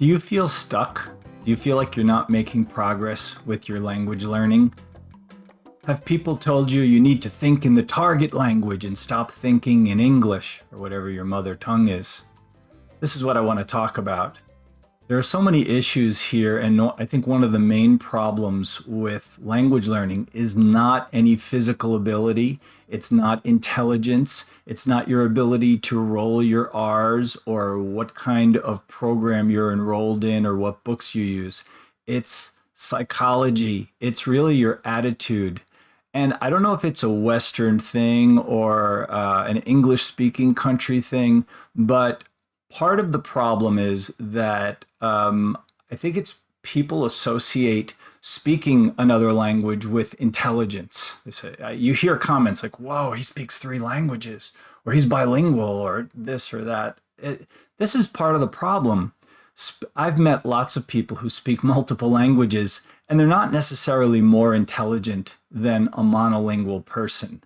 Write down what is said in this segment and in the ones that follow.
Do you feel stuck? Do you feel like you're not making progress with your language learning? Have people told you you need to think in the target language and stop thinking in English or whatever your mother tongue is? This is what I want to talk about. There are so many issues here, and I think one of the main problems with language learning is not any physical ability. It's not intelligence. It's not your ability to roll your R's or what kind of program you're enrolled in or what books you use. It's psychology. It's really your attitude. And I don't know if it's a Western thing or an English-speaking country thing, but part of the problem is that I think it's people associate speaking another language with intelligence. They say, you hear comments like, whoa, he speaks 3 languages, or he's bilingual, or this or that. This is part of the problem. I've met lots of people who speak multiple languages, and they're not necessarily more intelligent than a monolingual person.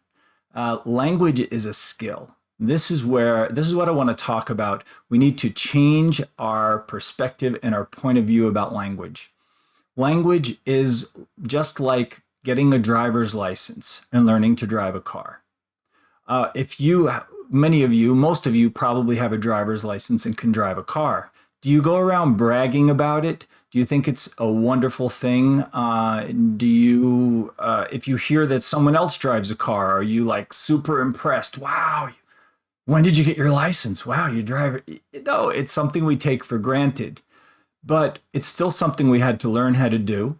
Language is a skill. This is what I want to talk about. We need to change our perspective and our point of view about language. Language is just like getting a driver's license and learning to drive a car. Most of you probably have a driver's license and can drive a car. Do you go around bragging about it? Do you think it's a wonderful thing? If you hear that someone else drives a car, are you like super impressed? Wow, when did you get your license? Wow, you drive it. No, it's something we take for granted, but it's still something we had to learn how to do,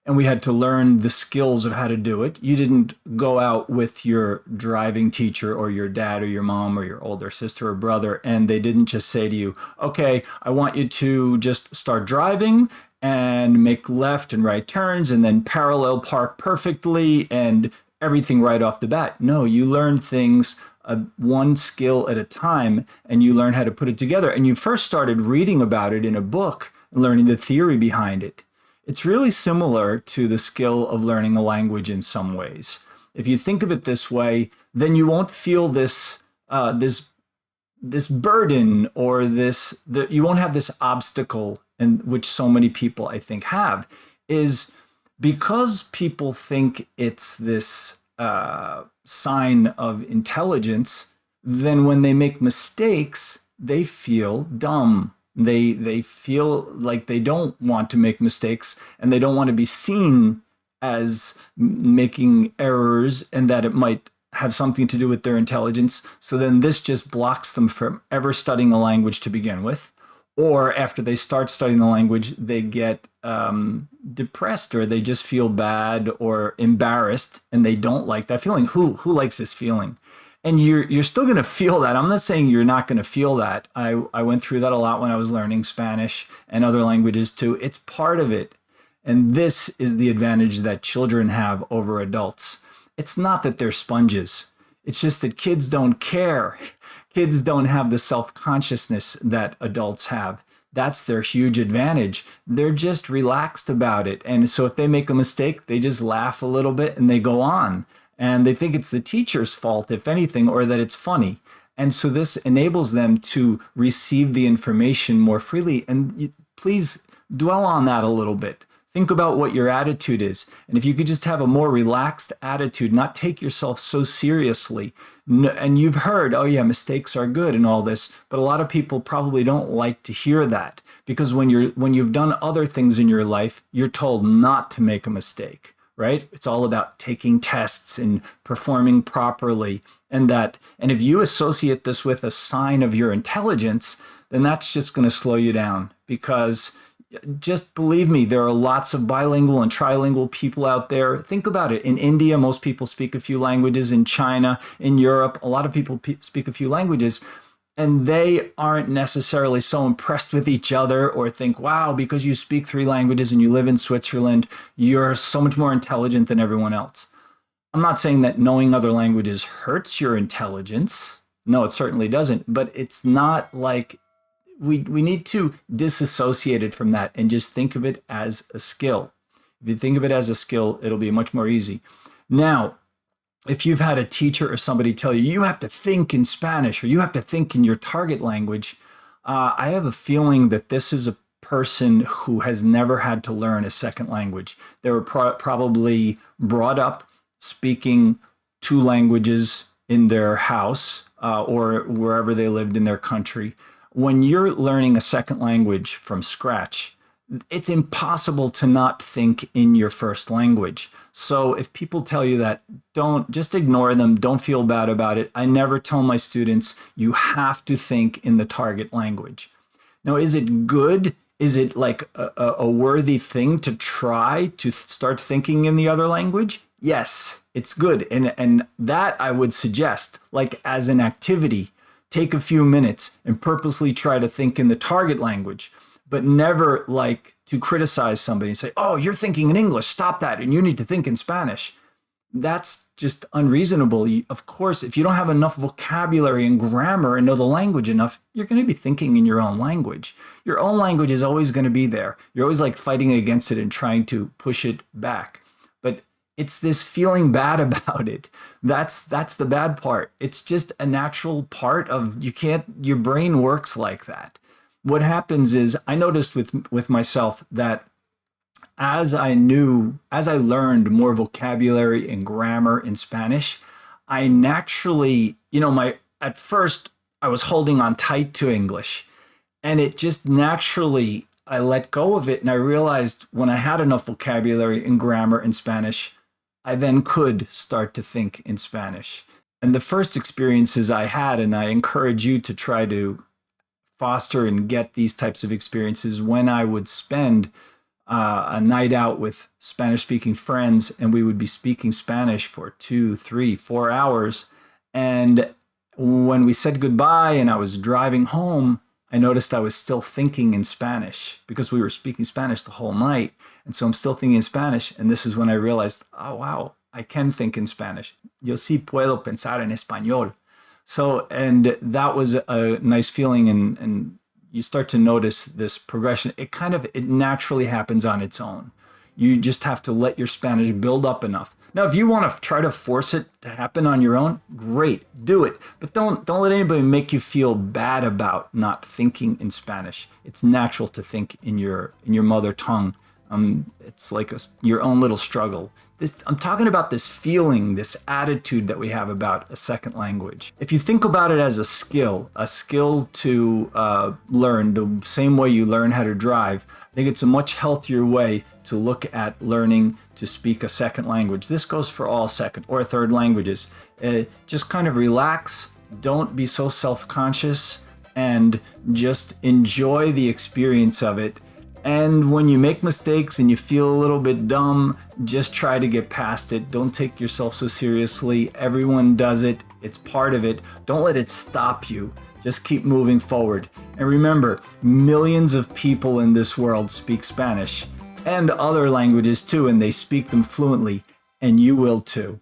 and we had to learn the skills of how to do it. You didn't go out with your driving teacher or your dad or your mom or your older sister or brother, and they didn't just say to you, okay, I want you to just start driving and make left and right turns and then parallel park perfectly and everything right off the bat. No, you learn things one skill at a time, and you learn how to put it together. And you first started reading about it in a book, learning the theory behind it. It's really similar to the skill of learning a language in some ways. If you think of it this way, then you won't feel this burden or you won't have this obstacle, and which so many people I think have, is because people think it's this sign of intelligence. Then when they make mistakes, they feel dumb. They feel like they don't want to make mistakes, and they don't want to be seen as making errors, and that it might have something to do with their intelligence. So then this just blocks them from ever studying a language to begin with. Or after they start studying the language, they get depressed, or they just feel bad or embarrassed, and they don't like that feeling. Who likes this feeling? And you're still going to feel that. I'm not saying you're not going to feel that. I went through that a lot when I was learning Spanish and other languages too. It's part of it. And this is the advantage that children have over adults. It's not that they're sponges. It's just that kids don't care. Kids don't have the self-consciousness that adults have. That's their huge advantage. They're just relaxed about it. And so if they make a mistake, they just laugh a little bit and they go on. And they think it's the teacher's fault, if anything, or that it's funny. And so this enables them to receive the information more freely. And please dwell on that a little bit. Think about what your attitude is. And if you could just have a more relaxed attitude, not take yourself so seriously. And you've heard, oh yeah, mistakes are good and all this, but a lot of people probably don't like to hear that, because when you've done other things in your life, you're told not to make a mistake, right? It's all about taking tests and performing properly. And if you associate this with a sign of your intelligence, then that's just going to slow you down, because just believe me, there are lots of bilingual and trilingual people out there. Think about it. In India, most people speak a few languages. In China, in Europe, a lot of people speak a few languages. And they aren't necessarily so impressed with each other or think, wow, because you speak 3 languages and you live in Switzerland, you're so much more intelligent than everyone else. I'm not saying that knowing other languages hurts your intelligence. No, it certainly doesn't. But it's not like we need to disassociate it from that and just think of it as a skill. If you think of it as a skill, it'll be much more easy. Now, if you've had a teacher or somebody tell you, you have to think in Spanish or you have to think in your target language, I have a feeling that this is a person who has never had to learn a second language. They were probably brought up speaking two languages in their house or wherever they lived in their country. When you're learning a second language from scratch, it's impossible to not think in your first language. So if people tell you that, don't just ignore them. Don't feel bad about it. I never tell my students, you have to think in the target language. Now, is it good? Is it like a worthy thing to try to start thinking in the other language? Yes, it's good. And that I would suggest, like as an activity, take a few minutes and purposely try to think in the target language, but never like to criticize somebody and say, oh, you're thinking in English, stop that, and you need to think in Spanish. That's just unreasonable. Of course, if you don't have enough vocabulary and grammar and know the language enough, you're going to be thinking in your own language. Your own language is always going to be there. You're always like fighting against it and trying to push it back. But it's this feeling bad about it. That's the bad part. It's just a natural part of your brain works like that. What happens is I noticed with myself that as I learned more vocabulary and grammar in Spanish, I naturally, at first I was holding on tight to English, and it just naturally, I let go of it. And I realized when I had enough vocabulary and grammar in Spanish, I then could start to think in Spanish. And the first experiences I had, and I encourage you to try to foster and get these types of experiences, when I would spend a night out with Spanish-speaking friends, and we would be speaking Spanish for 2, 3, 4 hours. And when we said goodbye and I was driving home, I noticed I was still thinking in Spanish because we were speaking Spanish the whole night. And so I'm still thinking in Spanish. And this is when I realized, oh, wow, I can think in Spanish. Yo sí puedo pensar en español. So, and that was a nice feeling, and you start to notice this progression. It naturally happens on its own. You just have to let your Spanish build up enough. Now, if you want to try to force it to happen on your own, great, do it. But don't let anybody make you feel bad about not thinking in Spanish. It's natural to think in your mother tongue. It's like your own little struggle. I'm talking about this feeling, this attitude that we have about a second language. If you think about it as a skill to learn, the same way you learn how to drive, I think it's a much healthier way to look at learning to speak a second language. This goes for all second or third languages. Just kind of relax, don't be so self-conscious, and just enjoy the experience of it. And when you make mistakes and you feel a little bit dumb, just try to get past it. Don't take yourself so seriously. Everyone does it. It's part of it. Don't let it stop you. Just keep moving forward. And remember, millions of people in this world speak Spanish and other languages too, and they speak them fluently, and you will too.